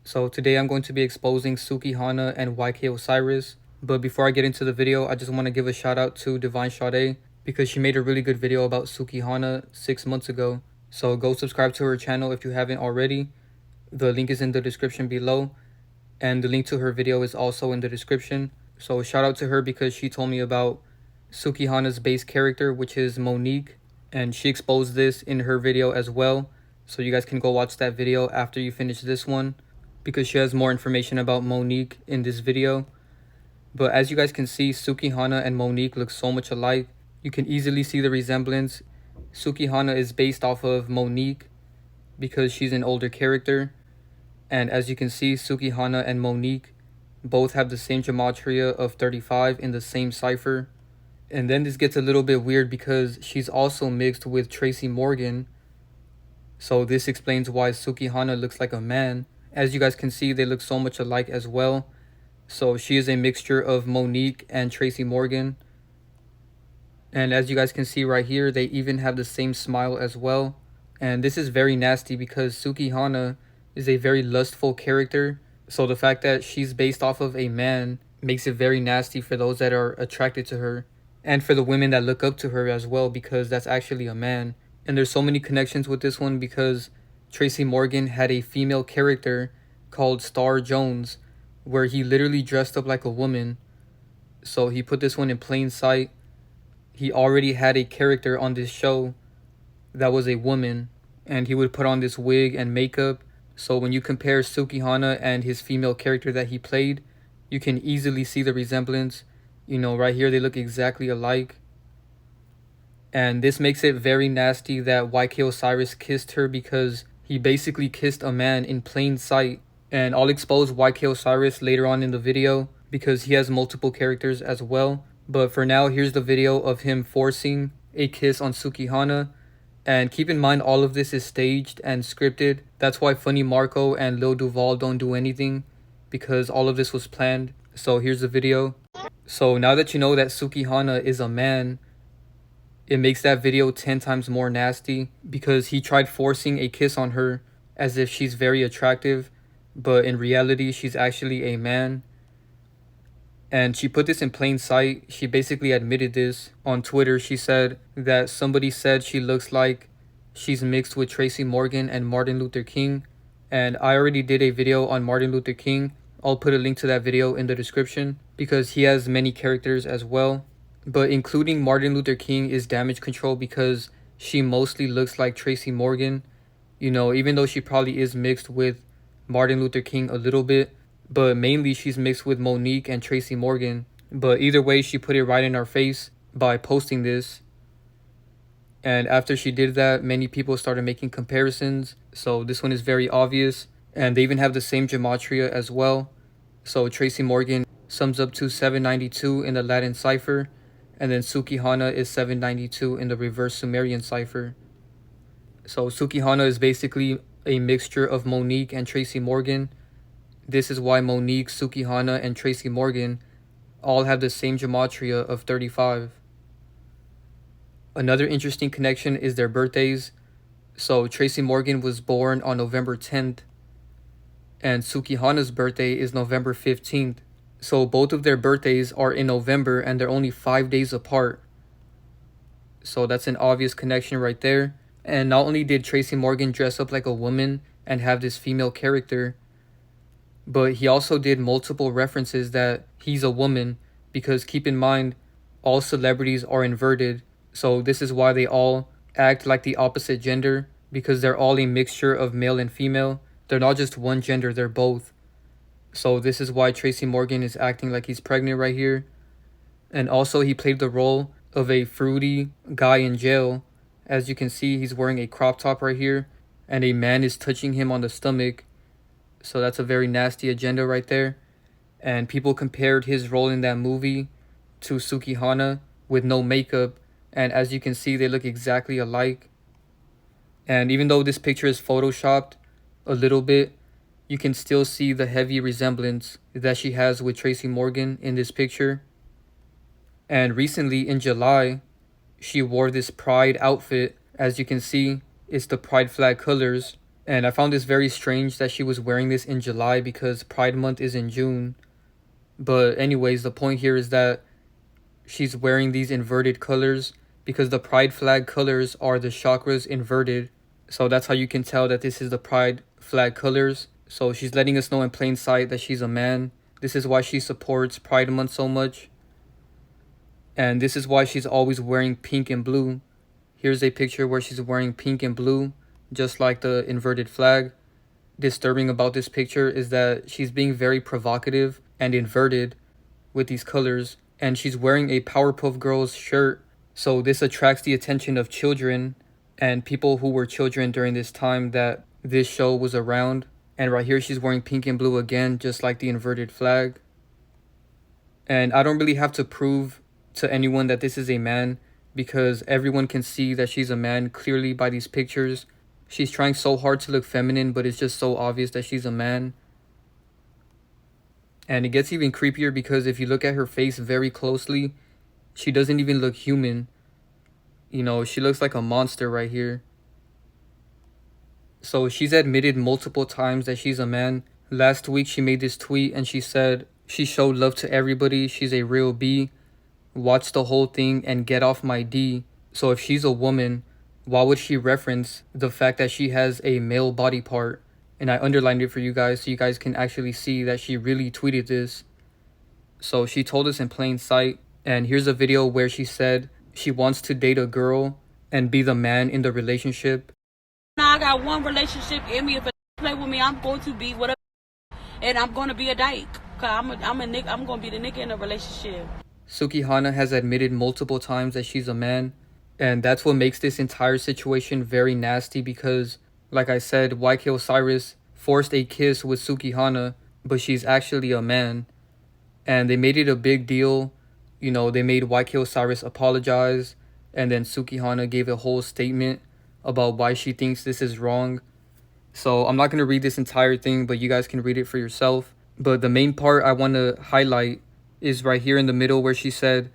So today I'm going to be exposing Sukihana and YK Osiris. But before I get into the video, I just want to give a shout out to Divine Sade because she made a really good video about Sukihana 6 months ago. So go subscribe to her channel if you haven't already. The link is in the description below, and the link to her video is also in the description. So shout out to her because she told me about Sukihana's base character, which is Monique, and she exposed this in her video as well. So you guys can go watch that video after you finish this one, because she has more information about Monique in this video. But as you guys can see, Sukihana and Monique look so much alike. You can easily see the resemblance. Sukihana is based off of Monique because she's an older character. And as you can see, Sukihana and Monique both have the same gematria of 35 in the same cipher. And then this gets a little bit weird because she's also mixed with Tracy Morgan. So this explains why Sukihana looks like a man. As you guys can see, they look so much alike as well. So she is a mixture of Monique and Tracy Morgan. And as you guys can see right here, they even have the same smile as well. And this is very nasty because Sukihana is a very lustful character. So the fact that she's based off of a man makes it very nasty for those that are attracted to her. And for the women that look up to her as well, because that's actually a man. And there's so many connections with this one because Tracy Morgan had a female character called Star Jones, where he literally dressed up like a woman. So he put this one in plain sight. He already had a character on this show that was a woman, and he would put on this wig and makeup. So when you compare Sukihana and his female character that he played, you can easily see the resemblance. You know, right here they look exactly alike. And this makes it very nasty that YK Osiris kissed her because he basically kissed a man in plain sight. And I'll expose YK Osiris later on in the video because he has multiple characters as well. But for now, here's the video of him forcing a kiss on Sukihana. And keep in mind, all of this is staged and scripted. That's why Funny Marco and Lil Duval don't do anything, because all of this was planned. So here's the video. So now that you know that Sukihana is a man, it makes that video 10 times more nasty because he tried forcing a kiss on her as if she's very attractive, but in reality, she's actually a man. And she put this in plain sight. She basically admitted this on Twitter. She said that somebody said she looks like she's mixed with Tracy Morgan and Martin Luther King. And I already did a video on Martin Luther King. I'll put a link to that video in the description because he has many characters as well. But including Martin Luther King is damage control because she mostly looks like Tracy Morgan. You know, even though she probably is mixed with Martin Luther King a little bit, but mainly she's mixed with Monique and Tracy Morgan. But either way, she put it right in our face by posting this. And after she did that, many people started making comparisons. So this one is very obvious. And they even have the same gematria as well. So Tracy Morgan sums up to 792 in the Latin cipher. And then Sukihana is 792 in the reverse Sumerian cipher. So Sukihana is basically a mixture of Monique and Tracy Morgan. This is why Monique, Sukihana, and Tracy Morgan all have the same gematria of 35. Another interesting connection is their birthdays. So Tracy Morgan was born on November 10th, and Sukihana's birthday is November 15th. So both of their birthdays are in November and they're only 5 days apart. So that's an obvious connection right there. And not only did Tracy Morgan dress up like a woman and have this female character, but he also did multiple references that he's a woman, because keep in mind, all celebrities are inverted. So this is why they all act like the opposite gender, because they're all a mixture of male and female. They're not just one gender, they're both. So this is why Tracy Morgan is acting like he's pregnant right here. And also he played the role of a fruity guy in jail. As you can see, he's wearing a crop top right here, and a man is touching him on the stomach. So that's a very nasty agenda right there. And people compared his role in that movie to Sukihana with no makeup. And as you can see, they look exactly alike. And even though this picture is photoshopped a little bit, you can still see the heavy resemblance that she has with Tracy Morgan in this picture. And recently in July, she wore this pride outfit. As you can see, it's the pride flag colors. And I found this very strange that she was wearing this in July because Pride Month is in June. But anyways, the point here is that she's wearing these inverted colors because the pride flag colors are the chakras inverted. So that's how you can tell that this is the pride flag colors. So she's letting us know in plain sight that she's a man. This is why she supports Pride Month so much. And this is why she's always wearing pink and blue. Here's a picture where she's wearing pink and blue, just like the inverted flag. Disturbing about this picture is that she's being very provocative and inverted with these colors. And she's wearing a Powerpuff Girls shirt. So this attracts the attention of children and people who were children during this time that this show was around. And right here she's wearing pink and blue again, just like the inverted flag. And I don't really have to prove to anyone that this is a man because everyone can see that she's a man clearly by these pictures. She's trying so hard to look feminine, but it's just so obvious that she's a man. And it gets even creepier because if you look at her face very closely, she doesn't even look human. You know, she looks like a monster right here. So she's admitted multiple times that she's a man. Last week she made this tweet and she said she showed love to everybody. She's a real B. Watch the whole thing and get off my D. So if she's a woman, why would she reference the fact that she has a male body part? And I underlined it for you guys so you guys can actually see that she really tweeted this. So she told us in plain sight. And here's a video where she said she wants to date a girl and be the man in the relationship. Now I got one relationship in me. If a play with me, I'm going to be with a and I'm going to be a dyke. Cause I'm going to be the nigga in a relationship. Sukihana has admitted multiple times that she's a man, and that's what makes this entire situation very nasty because, like I said, YK Osiris forced a kiss with Sukihana, but she's actually a man. And they made it a big deal. You know, they made YK Osiris apologize, and then Sukihana gave a whole statement about why she thinks this is wrong. So I'm not going to read this entire thing, but you guys can read it for yourself. But the main part I want to highlight is right here in the middle where she said,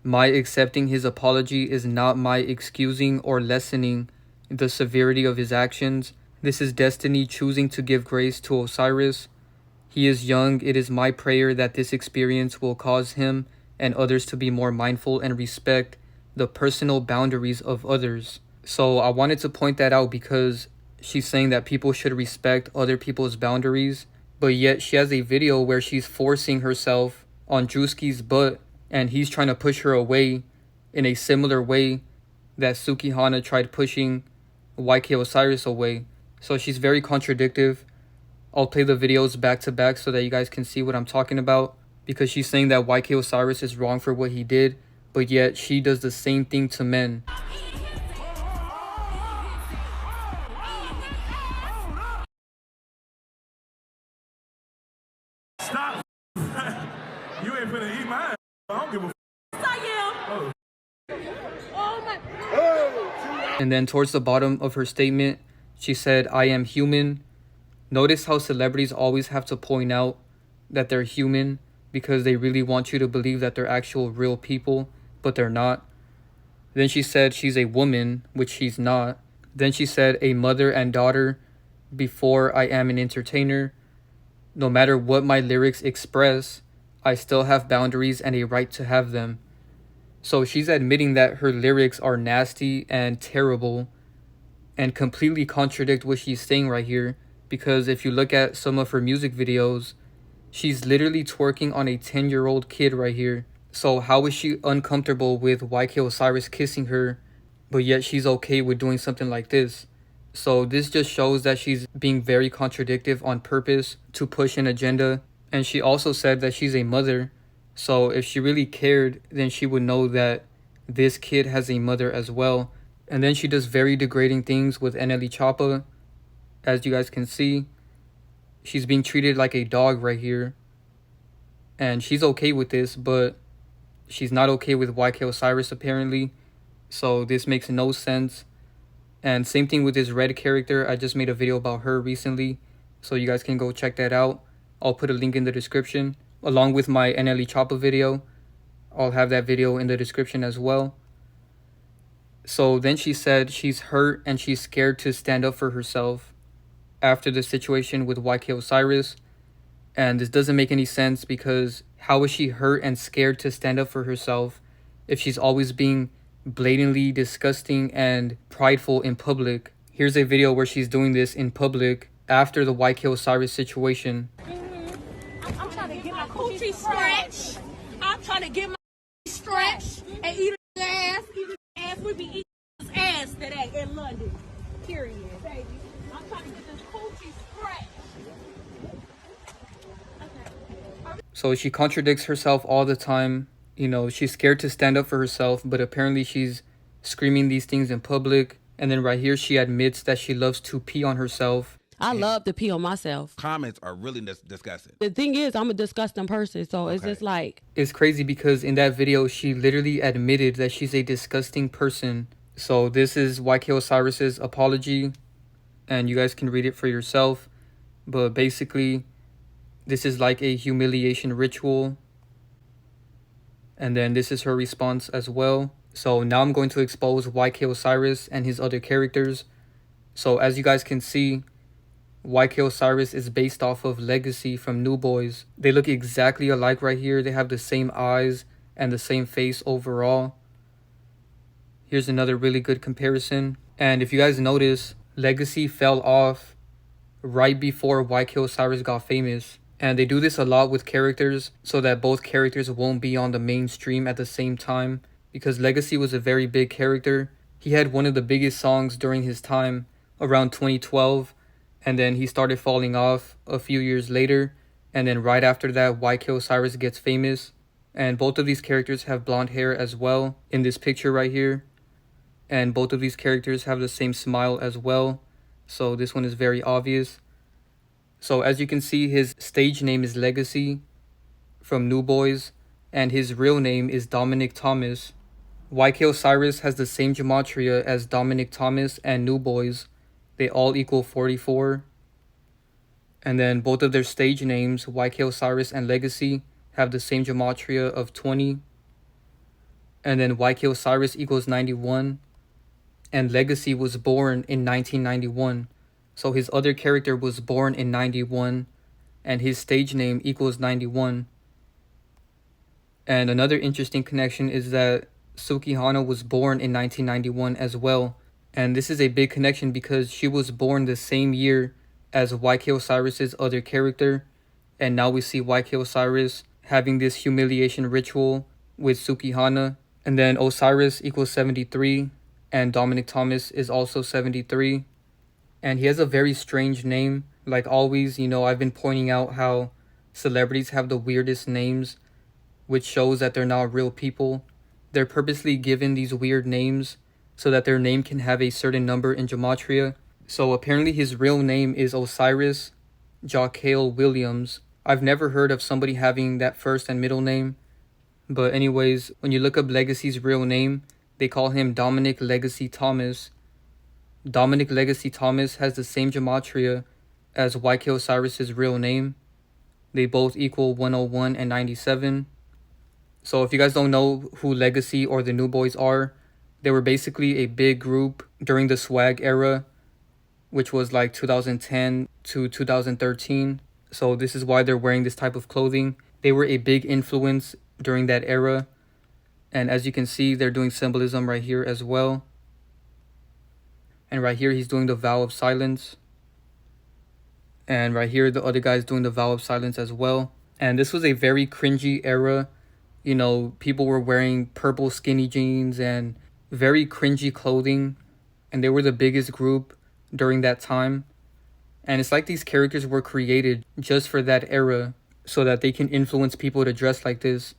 "My accepting his apology is not my excusing or lessening the severity of his actions. This is destiny choosing to give grace to Osiris. He is young. It is my prayer that this experience will cause him and others to be more mindful and respect the personal boundaries of others." So I wanted to point that out because she's saying that people should respect other people's boundaries, but yet she has a video where she's forcing herself on Druski's butt and he's trying to push her away in a similar way that Sukihana tried pushing YK Osiris away. So she's very contradictive. I'll play the videos back to back so that you guys can see what I'm talking about, because she's saying that YK Osiris is wrong for what he did, but yet she does the same thing to men. Stop. You ain't finna eat mine. I don't give a I am. Oh my. And then towards the bottom of her statement, she said, "I am human." Notice how celebrities always have to point out that they're human because they really want you to believe that they're actual real people, but they're not. Then she said she's a woman, which she's not. Then she said a mother and daughter before I am an entertainer. No matter what my lyrics express, I still have boundaries and a right to have them. So she's admitting that her lyrics are nasty and terrible and completely contradict what she's saying right here, because if you look at some of her music videos, she's literally twerking on a 10-year-old kid right here. So how is she uncomfortable with YK Osiris kissing her, but yet she's okay with doing something like this? So this just shows that she's being very contradictive on purpose to push an agenda. And she also said that she's a mother. So if she really cared, then she would know that this kid has a mother as well. And then she does very degrading things with Choppa. As you guys can see, she's being treated like a dog right here. And she's okay with this, but she's not okay with YK Osiris apparently. So this makes no sense. And same thing with this red character. I just made a video about her recently, so you guys can go check that out. I'll put a link in the description along with my Choppa video. I'll have that video in the description as well. So then she said she's hurt and she's scared to stand up for herself. after the situation with YK Osiris. And this doesn't make any sense because how is she hurt and scared to stand up for herself if she's always being blatantly disgusting and prideful in public? Here's a video where she's doing this in public after the YK Osiris situation. I'm trying to get my coochie stretched. I'm trying to get my stretched and eat his ass. Eat his ass. We be eating his ass today in London. Period, baby. I'm trying to get this coochie stretched. So she contradicts herself all the time. You know, she's scared to stand up for herself, but apparently she's screaming these things in public. And then right here, she admits that she loves to pee on herself. I love to pee on myself. Comments are really disgusting. The thing is, I'm a disgusting person, so it's just like... It's crazy because in that video, she literally admitted that she's a disgusting person. So this is YK Osiris's apology, and you guys can read it for yourself. But basically, this is like a humiliation ritual. And then this is her response as well. So now I'm going to expose YK Osiris and his other characters. So as you guys can see, YK Osiris is based off of Legacy from New Boyz. They look exactly alike right here. They have the same eyes and the same face overall. Here's another really good comparison. And if you guys notice, Legacy fell off right before YK Osiris got famous. And they do this a lot with characters so that both characters won't be on the mainstream at the same time. Because Legacy was a very big character. He had one of the biggest songs during his time, around 2012. And then he started falling off a few years later. And then right after that, YK Osiris gets famous. And both of these characters have blonde hair as well in this picture right here. And both of these characters have the same smile as well. So this one is very obvious. So as you can see, his stage name is Legacy from New Boyz. And his real name is Dominic Thomas. YK Osiris has the same gematria as Dominic Thomas and New Boyz. They all equal 44. And then both of their stage names, YK Osiris and Legacy, have the same gematria of 20. And then YK Osiris equals 91. And Legacy was born in 1991. So his other character was born in 91. And his stage name equals 91. And another interesting connection is that Sukihana was born in 1991 as well. And this is a big connection because she was born the same year as YK Osiris's other character. And now we see YK Osiris having this humiliation ritual with Sukihana. And then Osiris equals 73. And Dominic Thomas is also 73. And he has a very strange name. Like always, you know, I've been pointing out how celebrities have the weirdest names, which shows that they're not real people. They're purposely given these weird names so that their name can have a certain number in gematria. So apparently his real name is Osiris Jockale Williams. I've never heard of somebody having that first and middle name. But anyways, when you look up Legacy's real name, they call him Dominic Legacy Thomas. Dominic Legacy Thomas has the same gematria as YK Osiris's real name. They both equal 101 and 97. So if you guys don't know who Legacy or the New Boyz are, they were basically a big group during the swag era, which was like 2010 to 2013. So this is why they're wearing this type of clothing. They were a big influence during that era. And as you can see, they're doing symbolism right here as well. And right here, he's doing the vow of silence. And right here, the other guy's doing the vow of silence as well. And this was a very cringy era. You know, people were wearing purple skinny jeans and very cringy clothing. And they were the biggest group during that time. And it's like these characters were created just for that era so that they can influence people to dress like this.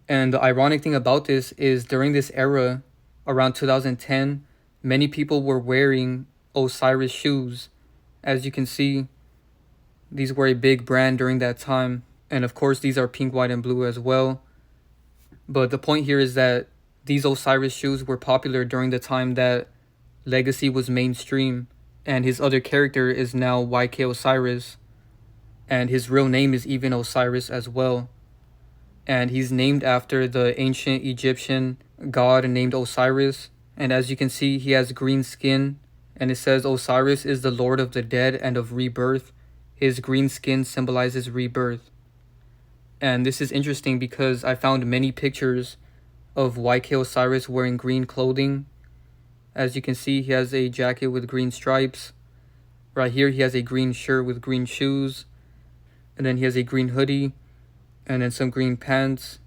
And the ironic thing about this is during this era, around 2010, many people were wearing Osiris shoes. As you can see, these were a big brand during that time. And of course, these are pink, white, and blue as well. But the point here is that these Osiris shoes were popular during the time that Legacy was mainstream. And his other character is now YK Osiris. And his real name is even Osiris as well. And he's named after the ancient Egyptian god named Osiris. And as you can see, he has green skin And it says Osiris is the lord of the dead and of rebirth. His green skin symbolizes rebirth. And this is interesting because I found many pictures of YK Osiris wearing green clothing. As you can see, he has a jacket with green stripes. Right here, he has a green shirt with green shoes. And then he has a green hoodie. And then some green pants.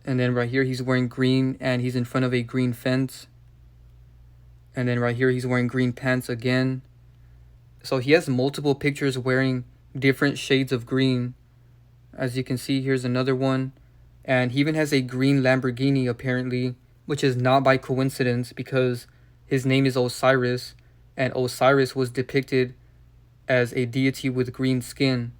And then right here, he's wearing green and he's in front of a green fence. And then right here, he's wearing green pants again. So he has multiple pictures wearing different shades of green. As you can see, here's another one. And he even has a green Lamborghini apparently, which is not by coincidence because his name is Osiris. And Osiris was depicted as a deity with green skin.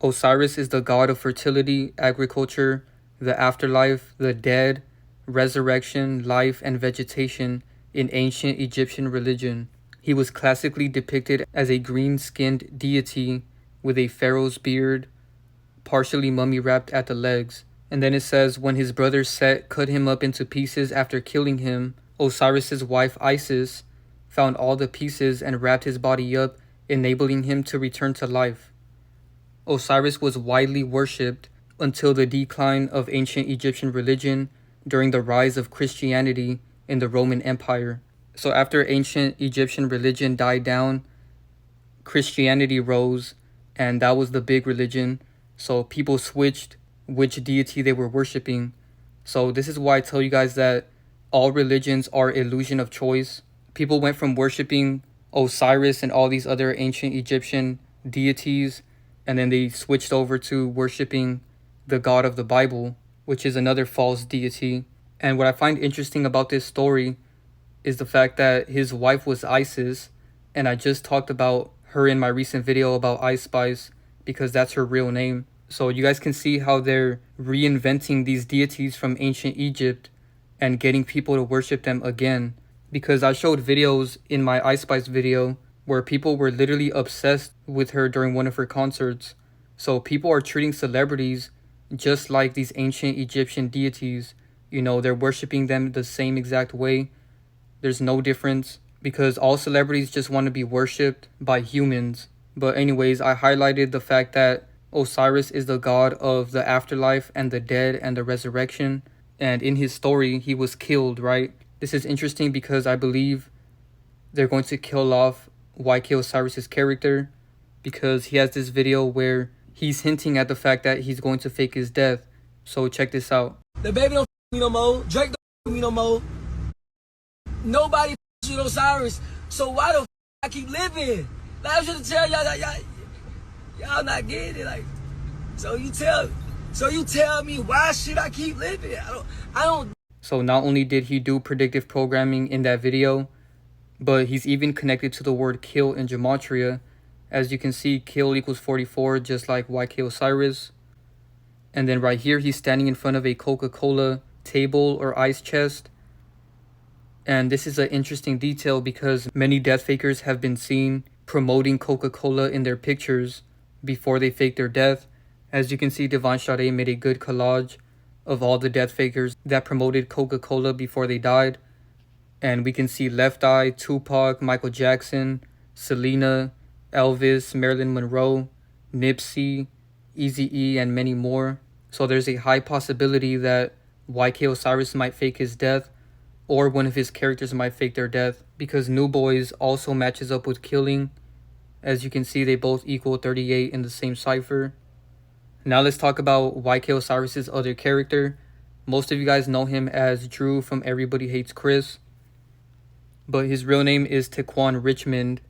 Osiris is the god of fertility, agriculture, the afterlife, the dead, resurrection, life, and vegetation in ancient Egyptian religion. He was classically depicted as a green-skinned deity with a pharaoh's beard, partially mummy-wrapped at the legs. And then it says, when his brother Set cut him up into pieces after killing him, Osiris's wife Isis found all the pieces and wrapped his body up, enabling him to return to life. Osiris was widely worshipped until the decline of ancient Egyptian religion during the rise of Christianity in the Roman Empire. So after ancient Egyptian religion died down, Christianity rose, and that was the big religion. So people switched which deity they were worshiping. So this is why I tell you guys that all religions are illusion of choice. People went from worshiping Osiris and all these other ancient Egyptian deities, and then they switched over to worshiping the God of the Bible, which is another false deity. And what I find interesting about this story is the fact that his wife was Isis, and I just talked about her in my recent video about Ice Spice because that's her real name. So you guys can see how they're reinventing these deities from ancient Egypt and getting people to worship them again. Because I showed videos in my Ice Spice video where people were literally obsessed with her during one of her concerts. So people are treating celebrities just like these ancient Egyptian deities. You know, they're worshiping them the same exact way. There's no difference because all celebrities just want to be worshipped by humans. But anyways, I highlighted the fact that Osiris is the god of the afterlife and the dead and the resurrection. And in his story, he was killed, right? This is interesting because I believe they're going to kill off YK Osiris's character because he has this video where he's hinting at the fact that he's going to fake his death. So check this out. The baby don't me no more. Drake don't me no more. Nobody with Osiris. So why the I keep living? Like I should tell y'all not getting it. Like, so you tell me why should I keep living? I don't. So not only did he do predictive programming in that video, but he's even connected to the word kill in gematria. As you can see, kill equals 44, just like YK Osiris. And then right here, he's standing in front of a Coca-Cola table or ice chest. And this is an interesting detail because many death fakers have been seen promoting Coca-Cola in their pictures before they fake their death. As you can see, Divine Sade made a good collage of all the death fakers that promoted Coca-Cola before they died. And we can see Left Eye, Tupac, Michael Jackson, Selena, Elvis, Marilyn Monroe, Nipsey, Eazy-E, and many more. So there's a high possibility that YK Osiris might fake his death, or one of his characters might fake their death, because New Boyz also matches up with killing. As you can see, they both equal 38 in the same cipher. Now let's talk about YK Osiris's other character. Most of you guys know him as Drew from Everybody Hates Chris, but his real name is Taquan Richmond.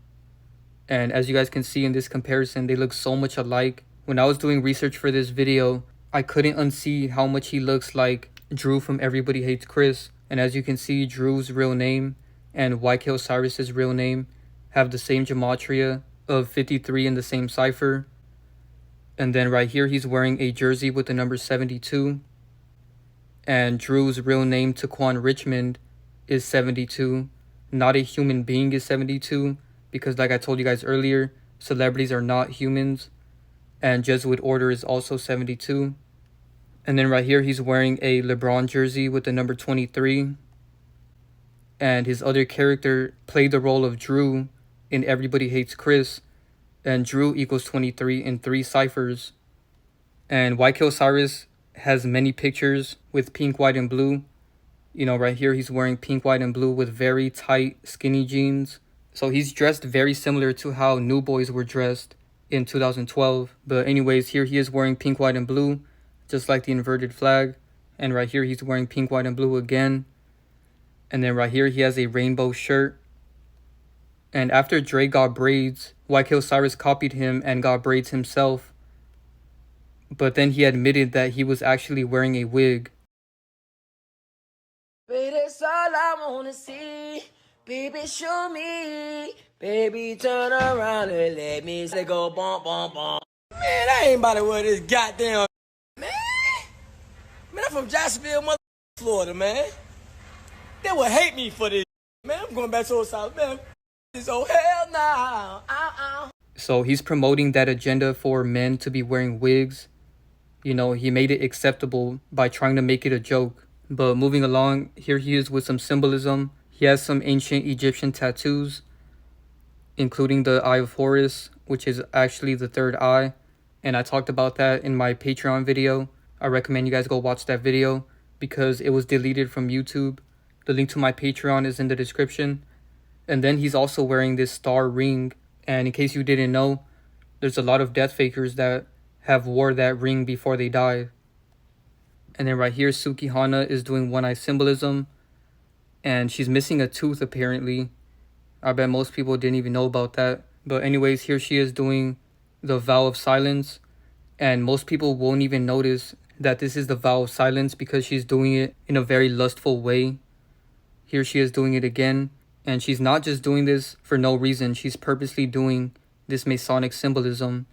And as you guys can see in this comparison, they look so much alike. When I was doing research for this video, I couldn't unsee how much he looks like Drew from Everybody Hates Chris. And as you can see, Drew's real name and YK Osiris's real name have the same gematria of 53 in the same cipher. And then right here, he's wearing a jersey with the number 72. And Drew's real name, Taquan Richmond, is 72. Not a human being is 72. Because like I told you guys earlier, celebrities are not humans. And Jesuit Order is also 72. And then right here, he's wearing a LeBron jersey with the number 23. and his other character played the role of Drew in Everybody Hates Chris, and Drew equals 23 in 3 ciphers. And YK Osiris has many pictures with pink, white, and blue. You know, right here he's wearing pink, white, and blue with very tight, skinny jeans. So he's dressed very similar to how New Boys were dressed in 2012. But anyways, here he is wearing pink, white, and blue, just like the inverted flag. And right here he's wearing pink, white, and blue again. And then right here he has a rainbow shirt. And after Dre got braids, YK Osiris copied him and got braids himself. But then he admitted that he was actually wearing a wig. Baby, that's all I wanna see. Baby, show me. Baby, turn around and let me say go bump, bump, bump. Man, I ain't about to wear this goddamn. Man, I'm from Jacksonville, mother Florida, man. They would hate me for this. Man, I'm going back to the South, man. This oh hell nah. So he's promoting that agenda for men to be wearing wigs. You know, he made it acceptable by trying to make it a joke. But moving along, here he is with some symbolism. He has some ancient Egyptian tattoos, including the Eye of Horus, which is actually the third eye. And I talked about that in my Patreon video. I recommend you guys go watch that video because it was deleted from YouTube. The link to my Patreon is in the description. And then he's also wearing this star ring. And in case you didn't know, there's a lot of death fakers that have wore that ring before they died. And then right here, Sukihana is doing one-eye symbolism. And she's missing a tooth, apparently. I bet most people didn't even know about that. But anyways, here she is doing the vow of silence. And most people won't even notice that this is the vow of silence because she's doing it in a very lustful way. Here she is doing it again. And she's not just doing this for no reason. She's purposely doing this Masonic symbolism.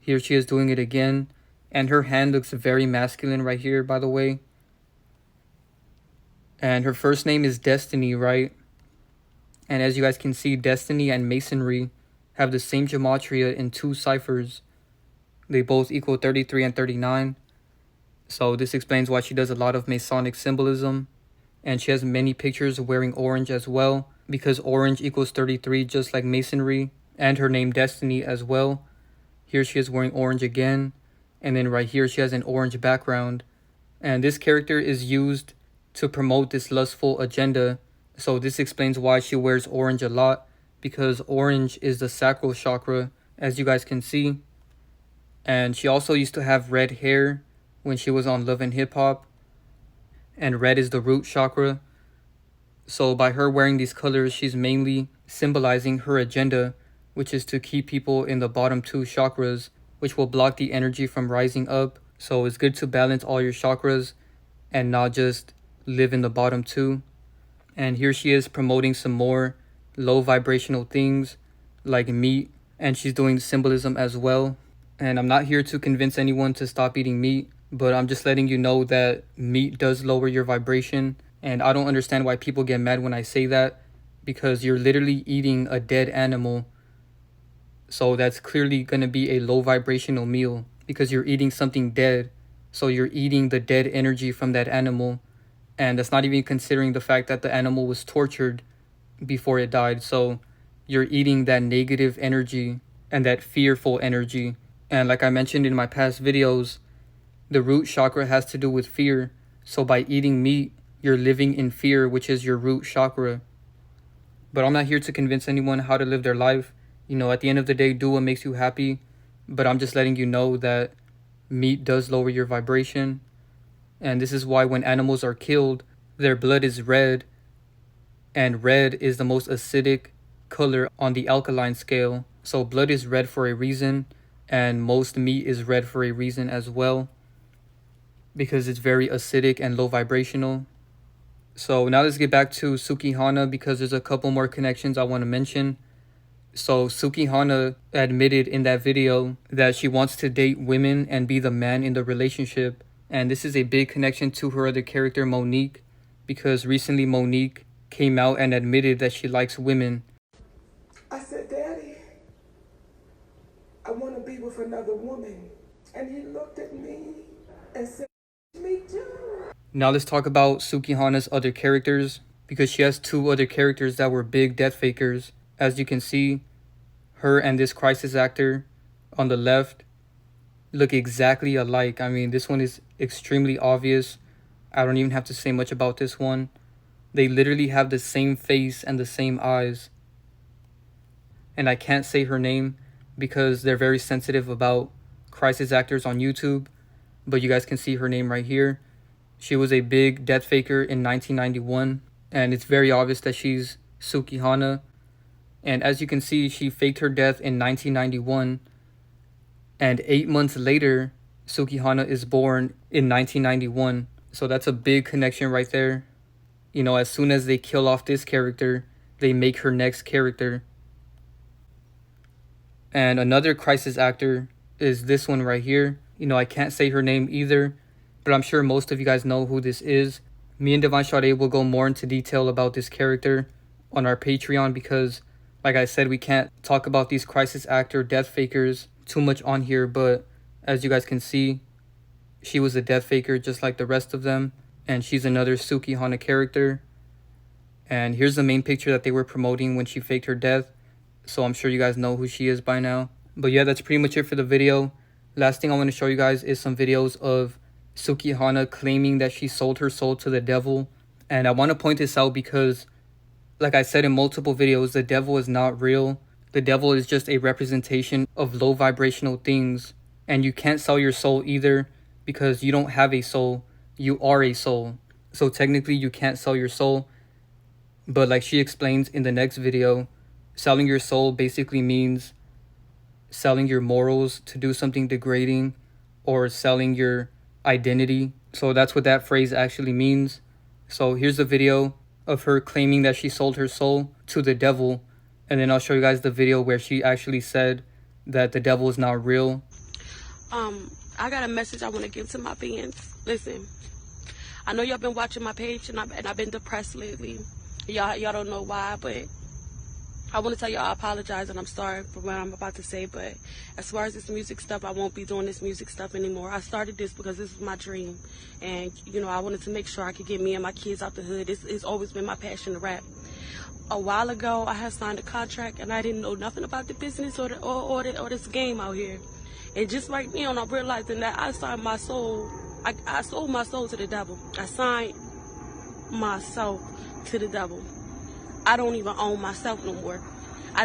Here she is doing it again. And her hand looks very masculine right here, by the way. And her first name is Destiny, right? And as you guys can see, Destiny and Masonry have the same gematria in 2 ciphers. They both equal 33 and 39. So this explains why she does a lot of Masonic symbolism. And she has many pictures wearing orange as well, because orange equals 33 just like Masonry, and her name Destiny as well. Here she is wearing orange again. And then right here she has an orange background. And this character is used to promote this lustful agenda. So this explains why she wears orange a lot, because orange is the sacral chakra, as you guys can see. And she also used to have red hair when she was on Love and Hip Hop. And red is the root chakra. So by her wearing these colors, she's mainly symbolizing her agenda, which is to keep people in the bottom 2 chakras, which will block the energy from rising up. So it's good to balance all your chakras and not just live in the bottom 2. And here she is promoting some more low vibrational things like meat, and she's doing symbolism as well. And I'm not here to convince anyone to stop eating meat, but I'm just letting you know that meat does lower your vibration. And I don't understand why people get mad when I say that, because you're literally eating a dead animal. So that's clearly going to be a low vibrational meal because you're eating something dead. So you're eating the dead energy from that animal. And that's not even considering the fact that the animal was tortured before it died. So you're eating that negative energy and that fearful energy. And like I mentioned in my past videos, the root chakra has to do with fear. So by eating meat, you're living in fear, which is your root chakra. But I'm not here to convince anyone how to live their life. You know, at the end of the day, do what makes you happy. But I'm just letting you know that meat does lower your vibration. And this is why when animals are killed, their blood is red. And red is the most acidic color on the alkaline scale. So blood is red for a reason. And most meat is red for a reason as well, because it's very acidic and low vibrational. So now let's get back to Sukihana, because there's a couple more connections I want to mention. So Sukihana admitted in that video that she wants to date women and be the man in the relationship. And this is a big connection to her other character, Monique, because recently Monique came out and admitted that she likes women. I said, Daddy, I want to be with another woman. And he looked at me and said, me too. Now let's talk about Sukihana's other characters, because she has two other characters that were big death fakers. As you can see, her and this crisis actor on the left look exactly alike. I mean, this one is extremely obvious. I don't even have to say much about this one. They literally have the same face and the same eyes. And I can't say her name because they're very sensitive about crisis actors on YouTube. But you guys can see her name right here. She was a big death faker in 1991. And it's very obvious that she's Sukihana. And as you can see, she faked her death in 1991. And 8 months later, Sukihana is born in 1991. So that's a big connection right there. You know, as soon as they kill off this character, they make her next character. And another crisis actor is this one right here. You know, I can't say her name either, but I'm sure most of you guys know who this is. Me and Divine Sade will go more into detail about this character on our Patreon because, like I said, we can't talk about these crisis actor death fakers too much on here. But as you guys can see, she was a death faker just like the rest of them. And she's another Suki Hana character. And here's the main picture that they were promoting when she faked her death. So I'm sure you guys know who she is by now. But yeah, that's pretty much it for the video. Last thing I want to show you guys is some videos of Suki Hana claiming that she sold her soul to the devil. And I want to point this out because, like I said in multiple videos, the devil is not real. The devil is just a representation of low vibrational things. And you can't sell your soul either because you don't have a soul. You are a soul. So technically you can't sell your soul. But like she explains in the next video, selling your soul basically means selling your morals to do something degrading or selling your identity. So that's what that phrase actually means. So here's the video of her claiming that she sold her soul to the devil. And then I'll show you guys the video where she actually said that the devil is not real. I got a message I want to give to my fans. Listen, I know y'all been watching my page and I've been depressed lately. Y'all don't know why, but I want to tell y'all I apologize and I'm sorry for what I'm about to say. But as far as this music stuff, I won't be doing this music stuff anymore. I started this because this was my dream. And, you know, I wanted to make sure I could get me and my kids out the hood. It's always been my passion to rap. A while ago, I had signed a contract and I didn't know nothing about the business or this game out here. And just right now, I'm realizing that I signed my soul. I sold my soul to the devil. I signed myself to the devil. I don't even own myself no more. I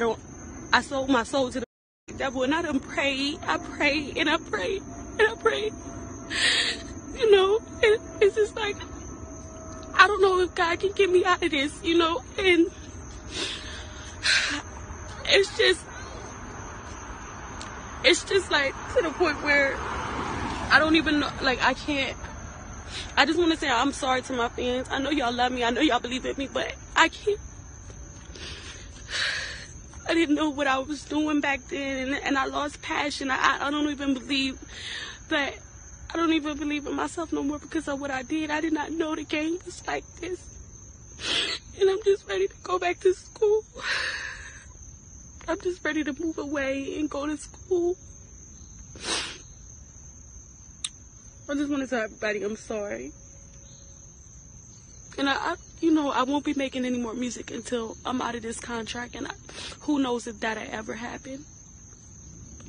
sold my soul to the devil, and I done prayed. I prayed and I prayed and I prayed. You know, and it's just like, I don't know if God can get me out of this, you know, and it's just like to the point where I don't even know, like I just want to say I'm sorry to my fans. I know y'all love me. I know y'all believe in me, but I can't. I didn't know what I was doing back then, and I lost passion. I don't even believe that. I don't even believe in myself no more because of what I did. I did not know the game was like this. And I'm just ready to go back to school. I'm just ready to move away and go to school. I just want to tell everybody I'm sorry. And you know, I won't be making any more music until I'm out of this contract. And who knows if that'll ever happen.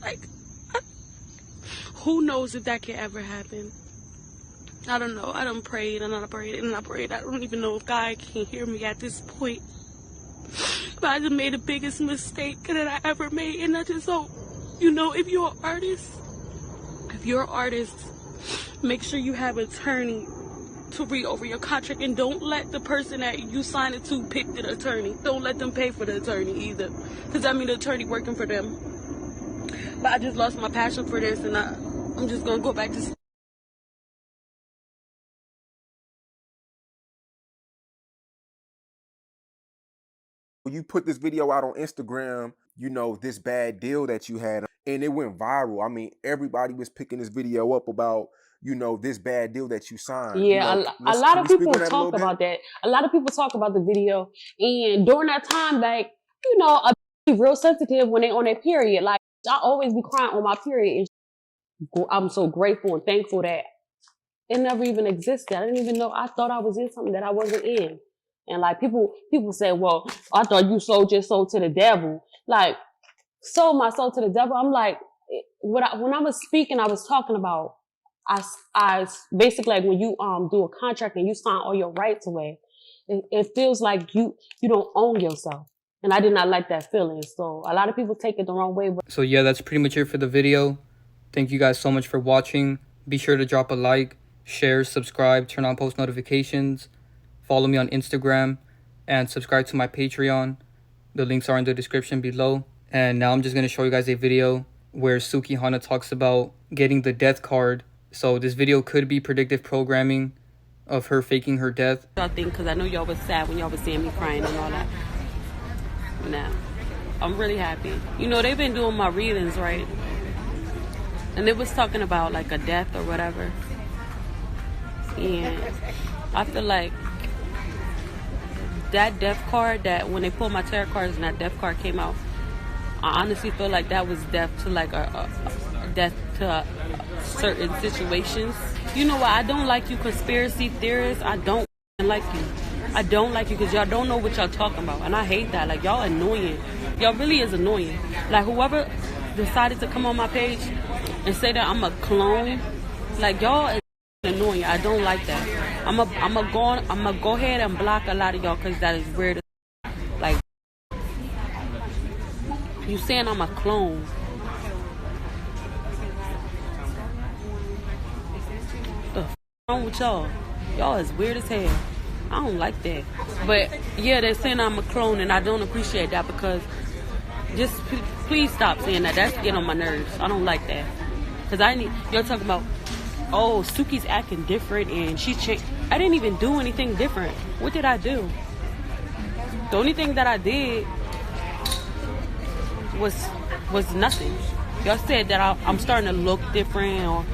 Like, who knows if that can ever happen. I don't know. I done prayed and I prayed and I prayed. I don't even know if God can hear me at this point. But I just made the biggest mistake that I ever made. And I just hope, you know, if you're an artist, make sure you have an attorney to read over your contract, and don't let the person that you signed it to pick the attorney. Don't let them pay for the attorney either, because I mean the attorney working for them. But I just lost my passion for this, and I'm just gonna go back to. You put this video out on Instagram, you know, this bad deal that you had, and it went viral. I mean, everybody was picking this video up about, you know, this bad deal that you signed. Yeah, you know, a lot of people talk about that. A lot of people talk about the video, and during that time, like, you know, be real sensitive when they on their period. Like, I always be crying on my period, and I'm so grateful and thankful that it never even existed. I didn't even know. I thought I was in something that I wasn't in. And like people say, well, I thought you sold your soul to the devil. Like, sold my soul to the devil. I'm like, when I was speaking, I was talking about, I basically, like when you do a contract and you sign all your rights away, it feels like you don't own yourself. And I did not like that feeling. So a lot of people take it the wrong way. So yeah, that's pretty much it for the video. Thank you guys so much for watching. Be sure to drop a like, share, subscribe, turn on post notifications, follow me on Instagram, and subscribe to my Patreon. The links are in the description below. And now I'm just going to show you guys a video where Sukihana talks about getting the death card. So this video could be predictive programming of her faking her death. Y'all think, because I know y'all was sad when y'all was seeing me crying and all that. Now, I'm really happy. You know, they've been doing my readings, right? And it was talking about like a death or whatever. And I feel like that death card, that when they pulled my tarot cards and that death card came out, I honestly feel like that was death to like a death to certain situations. You know what? I don't like you conspiracy theorists. I don't like you. I don't like you because y'all don't know what y'all talking about. And I hate that. Like, y'all annoying. Y'all really is annoying. Like, whoever decided to come on my page and say that I'm a clone, like, y'all is annoying. I don't like that. I'm a go ahead and block a lot of y'all because that is weird. Like, you saying I'm a clone. The f wrong with y'all? Y'all is weird as hell. I don't like that. But yeah, they're saying I'm a clone and I don't appreciate that because just please stop saying that. That's getting on my nerves. I don't like that. Because y'all talking about, oh, Suki's acting different and she changed. I didn't even do anything different. What did I do? The only thing that I did was nothing. Y'all said that I'm starting to look different or